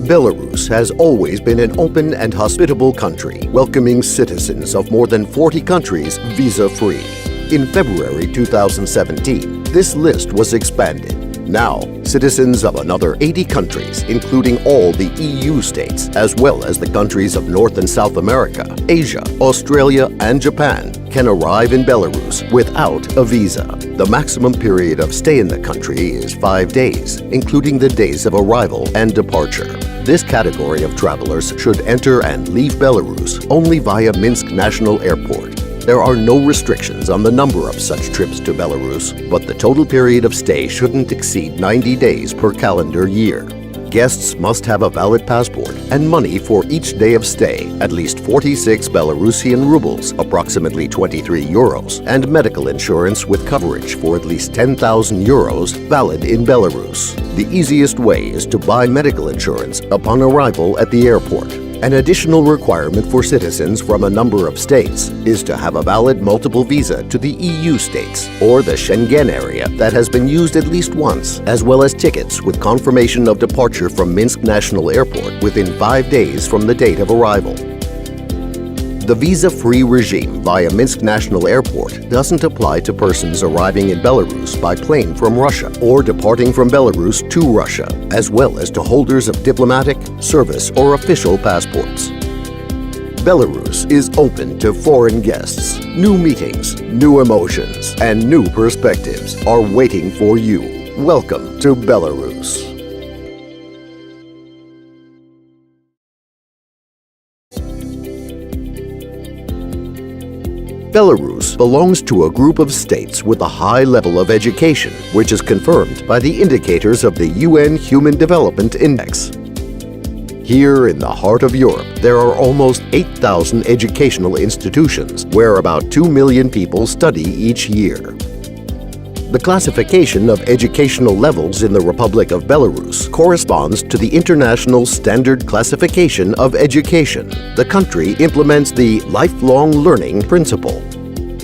Belarus has always been an open and hospitable country, welcoming citizens of more than 40 countries visa-free. In February 2017, this list was expanded. Now, citizens of another 80 countries, including all the EU states, as well as the countries of North and South America, Asia, Australia, and Japan, can arrive in Belarus without a visa. The maximum period of stay in the country is 5 days, including the days of arrival and departure. This category of travelers should enter and leave Belarus only via Minsk National Airport. There are no restrictions on the number of such trips to Belarus, but the total period of stay shouldn't exceed 90 days per calendar year. Guests must have a valid passport and money for each day of stay, at least 46 Belarusian rubles, approximately 23 euros, and medical insurance with coverage for at least 10,000 euros, valid in Belarus. The easiest way is to buy medical insurance upon arrival at the airport. An additional requirement for citizens from a number of states is to have a valid multiple visa to the EU states or the Schengen area that has been used at least once, as well as tickets with confirmation of departure from Minsk National Airport within 5 days from the date of arrival. The visa-free regime via Minsk National Airport doesn't apply to persons arriving in Belarus by plane from Russia or departing from Belarus to Russia, as well as to holders of diplomatic, service, or official passports. Belarus is open to foreign guests. New meetings, new emotions, and new perspectives are waiting for you. Welcome to Belarus. Belarus belongs to a group of states with a high level of education, which is confirmed by the indicators of the UN Human Development Index. Here in the heart of Europe, there are almost 8,000 educational institutions, where about 2 million people study each year. The classification of educational levels in the Republic of Belarus corresponds to the International Standard Classification of Education. The country implements the lifelong learning principle.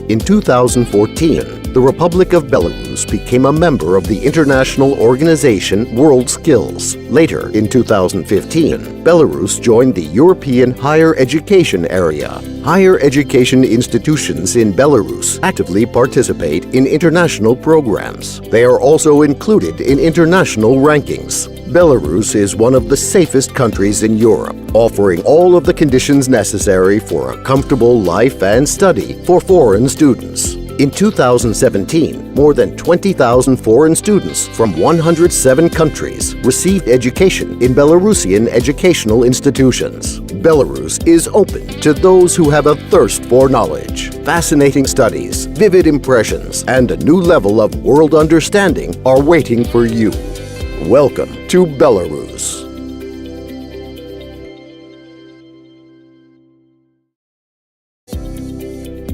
In 2014, the Republic of Belarus became a member of the international organization World Skills. Later, in 2015, Belarus joined the European Higher Education Area. Higher education institutions in Belarus actively participate in international programs. They are also included in international rankings. Belarus is one of the safest countries in Europe, offering all of the conditions necessary for a comfortable life and study for foreign students. In 2017, more than 20,000 foreign students from 107 countries received education in Belarusian educational institutions. Belarus is open to those who have a thirst for knowledge. Fascinating studies, vivid impressions, and a new level of world understanding are waiting for you. Welcome to Belarus.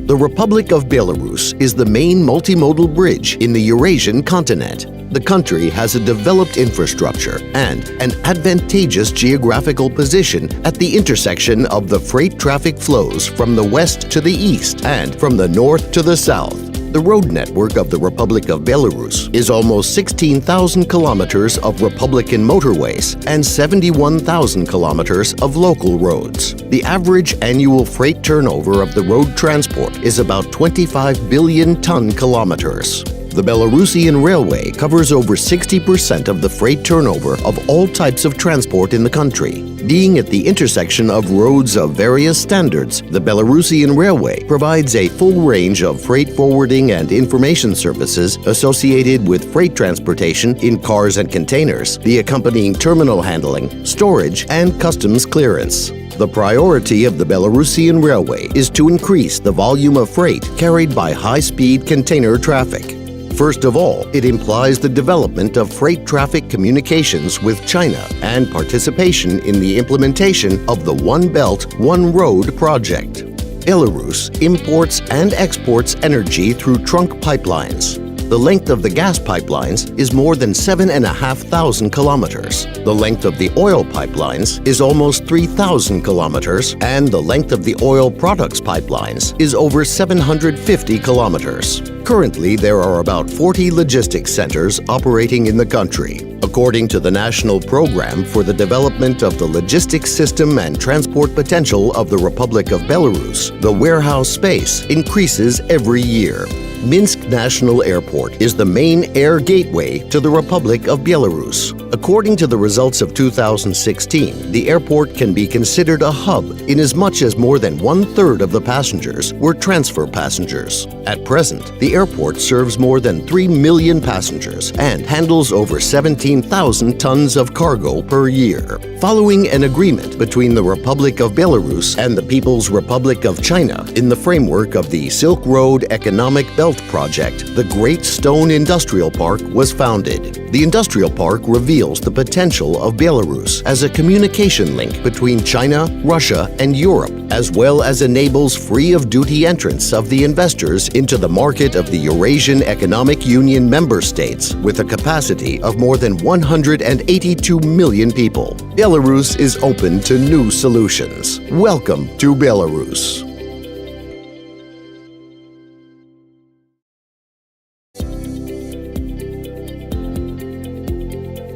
The Republic of Belarus is the main multimodal bridge in the Eurasian continent. The country has a developed infrastructure and an advantageous geographical position at the intersection of the freight traffic flows from the west to the east and from the north to the south. The road network of the Republic of Belarus is almost 16,000 kilometers of Republican motorways and 71,000 kilometers of local roads. The average annual freight turnover of the road transport is about 25 billion ton-kilometers. The Belarusian Railway covers over 60% of the freight turnover of all types of transport in the country. Being at the intersection of roads of various standards, the Belarusian Railway provides a full range of freight forwarding and information services associated with freight transportation in cars and containers, the accompanying terminal handling, storage, and customs clearance. The priority of the Belarusian Railway is to increase the volume of freight carried by high-speed container traffic. First of all, it implies the development of freight traffic communications with China and participation in the implementation of the One Belt, One Road project. Belarus imports and exports energy through trunk pipelines. The length of the gas pipelines is more than 7,500 kilometers. The length of the oil pipelines is almost 3,000 kilometers, and the length of the oil products pipelines is over 750 kilometers. Currently, there are about 40 logistics centers operating in the country. According According to the National Program for the Development of the Logistics System and Transport Potential of the Republic of Belarus, the warehouse space increases every year. Minsk National Airport is the main air gateway to the Republic of Belarus. According to the results of 2016, the airport can be considered a hub inasmuch as more than one-third of the passengers were transfer passengers. At present, the airport serves more than 3 million passengers and handles over 17,000 tons of cargo per year. Following an agreement between the Republic of Belarus and the People's Republic of China in the framework of the Silk Road Economic Belt Project, the Great Stone Industrial Park was founded. The industrial park reveals the potential of Belarus as a communication link between China, Russia, and Europe, as well as enables free-of-duty entrance of the investors into the market of the Eurasian Economic Union member states with a capacity of more than 182 million people. Belarus is open to new solutions. Welcome to Belarus.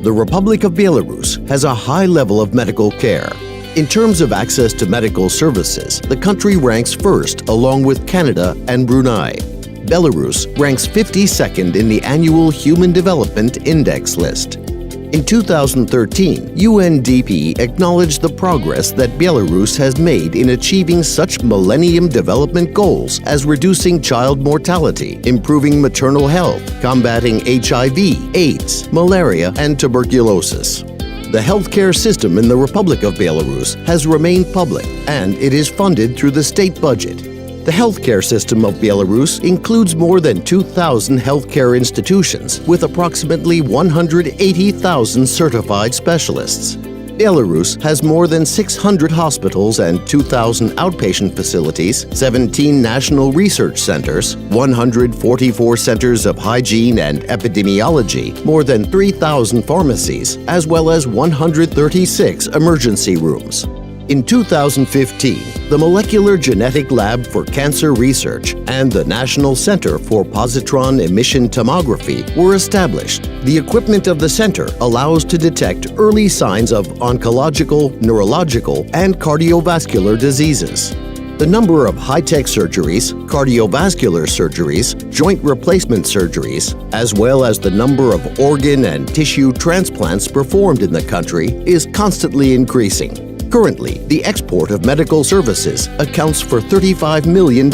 The Republic of Belarus has a high level of medical care. In terms of access to medical services, the country ranks first along with Canada and Brunei. Belarus ranks 52nd in the annual Human Development Index list. In 2013, UNDP acknowledged the progress that Belarus has made in achieving such Millennium Development Goals as reducing child mortality, improving maternal health, combating HIV, AIDS, malaria, and tuberculosis. The healthcare system in the Republic of Belarus has remained public, and it is funded through the state budget. The healthcare system of Belarus includes more than 2,000 healthcare institutions with approximately 180,000 certified specialists. Belarus has more than 600 hospitals and 2,000 outpatient facilities, 17 national research centers, 144 centers of hygiene and epidemiology, more than 3,000 pharmacies, as well as 136 emergency rooms. In 2015, the Molecular Genetic Lab for Cancer Research and the National Center for Positron Emission Tomography were established. The equipment of the center allows to detect early signs of oncological, neurological, and cardiovascular diseases. The number of high-tech surgeries, cardiovascular surgeries, joint replacement surgeries, as well as the number of organ and tissue transplants performed in the country is constantly increasing. Currently, the export of medical services accounts for $35 million.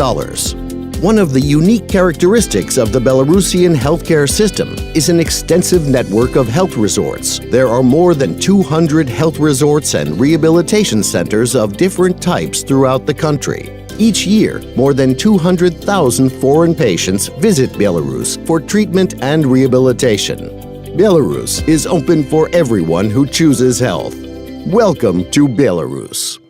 One of the unique characteristics of the Belarusian healthcare system is an extensive network of health resorts. There are more than 200 health resorts and rehabilitation centers of different types throughout the country. Each year, more than 200,000 foreign patients visit Belarus for treatment and rehabilitation. Belarus is open for everyone who chooses health. Welcome to Belarus.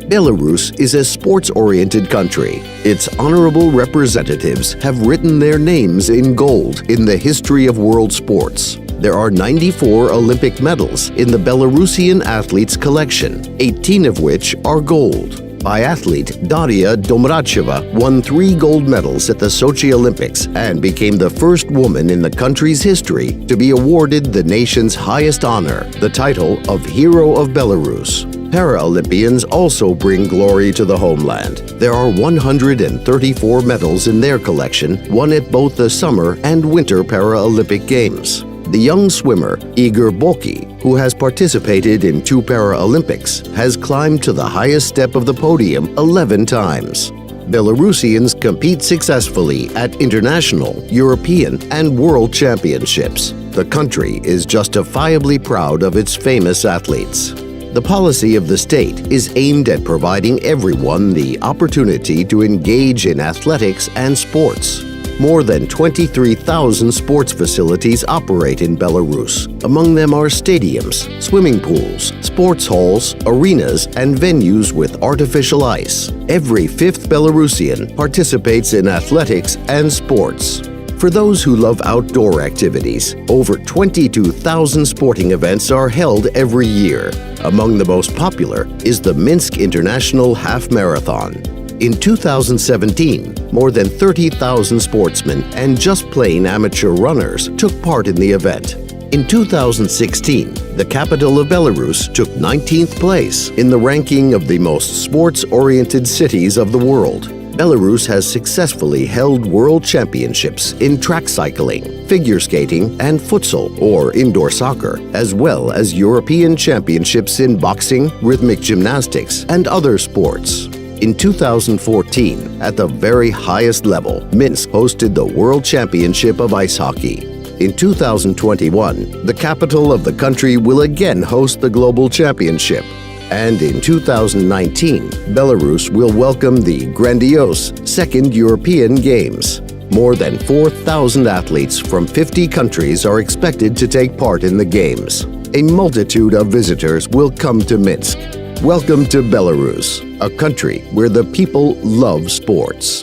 Belarus is a sports-oriented country. Its honorable representatives have written their names in gold in the history of world sports. There are 94 Olympic medals in the Belarusian athletes' collection, 18 of which are gold. Biathlete Daria Domracheva won 3 gold medals at the Sochi Olympics and became the first woman in the country's history to be awarded the nation's highest honor, the title of Hero of Belarus. Paralympians also bring glory to the homeland. There are 134 medals in their collection, won at both the Summer and Winter Paralympic Games. The young swimmer, Igor Boki, who has participated in 2 Paralympics, has climbed to the highest step of the podium 11 times. Belarusians compete successfully at international, European, and world championships. The country is justifiably proud of its famous athletes. The policy of the state is aimed at providing everyone the opportunity to engage in athletics and sports. More than 23,000 sports facilities operate in Belarus. Among them are stadiums, swimming pools, sports halls, arenas, and venues with artificial ice. Every 5th Belarusian participates in athletics and sports. For those who love outdoor activities, over 22,000 sporting events are held every year. Among the most popular is the Minsk International Half Marathon. In 2017, more than 30,000 sportsmen and just plain amateur runners took part in the event. In 2016, the capital of Belarus took 19th place in the ranking of the most sports-oriented cities of the world. Belarus has successfully held world championships in track cycling, figure skating, and futsal, or indoor soccer, as well as European championships in boxing, rhythmic gymnastics, and other sports. In 2014, at the very highest level, Minsk hosted the World Championship of Ice Hockey. In 2021, the capital of the country will again host the Global Championship. And in 2019, Belarus will welcome the grandiose Second European Games. More than 4,000 athletes from 50 countries are expected to take part in the Games. A multitude of visitors will come to Minsk. Welcome to Belarus, a country where the people love sports.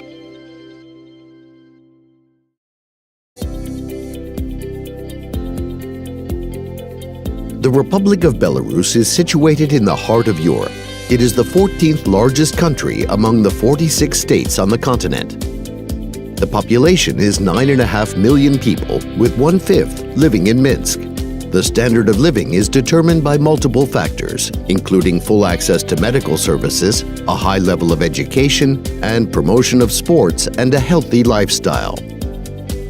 The Republic of Belarus is situated in the heart of Europe. It is the 14th largest country among the 46 states on the continent. The population is 9.5 million people, with 1/5 living in Minsk. The standard of living is determined by multiple factors, including full access to medical services, a high level of education, and promotion of sports and a healthy lifestyle.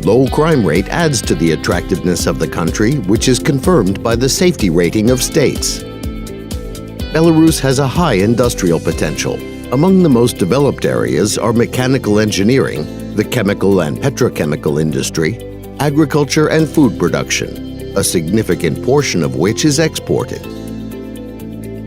Low crime rate adds to the attractiveness of the country, which is confirmed by the safety rating of states. Belarus has a high industrial potential. Among the most developed areas are mechanical engineering, the chemical and petrochemical industry, agriculture and food production, a significant portion of which is exported.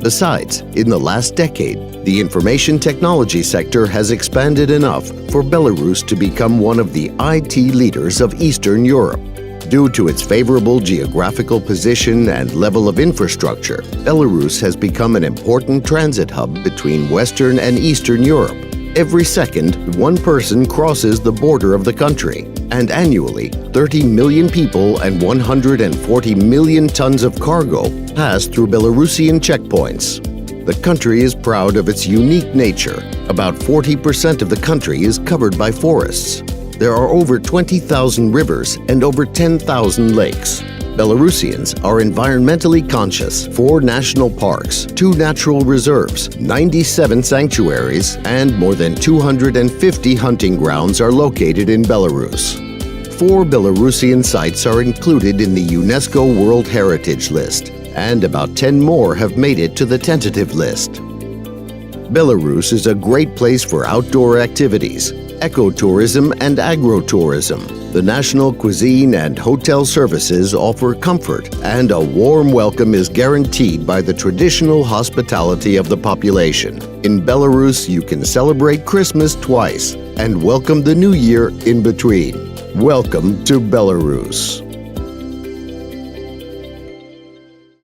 Besides, in the last decade, the information technology sector has expanded enough for Belarus to become one of the IT leaders of Eastern Europe. Due to its favorable geographical position and level of infrastructure, Belarus has become an important transit hub between Western and Eastern Europe. Every second, one person crosses the border of the country, and annually, 30 million people and 140 million tons of cargo pass through Belarusian checkpoints. The country is proud of its unique nature. About 40% of the country is covered by forests. There are over 20,000 rivers and over 10,000 lakes. Belarusians are environmentally conscious. 4 national parks, 2 natural reserves, 97 sanctuaries, and more than 250 hunting grounds are located in Belarus. 4 Belarusian sites are included in the UNESCO World Heritage List, and about 10 more have made it to the tentative list. Belarus is a great place for outdoor activities, ecotourism and agrotourism. The national cuisine and hotel services offer comfort, and a warm welcome is guaranteed by the traditional hospitality of the population. In Belarus, you can celebrate Christmas twice and welcome the New Year in between. Welcome to Belarus.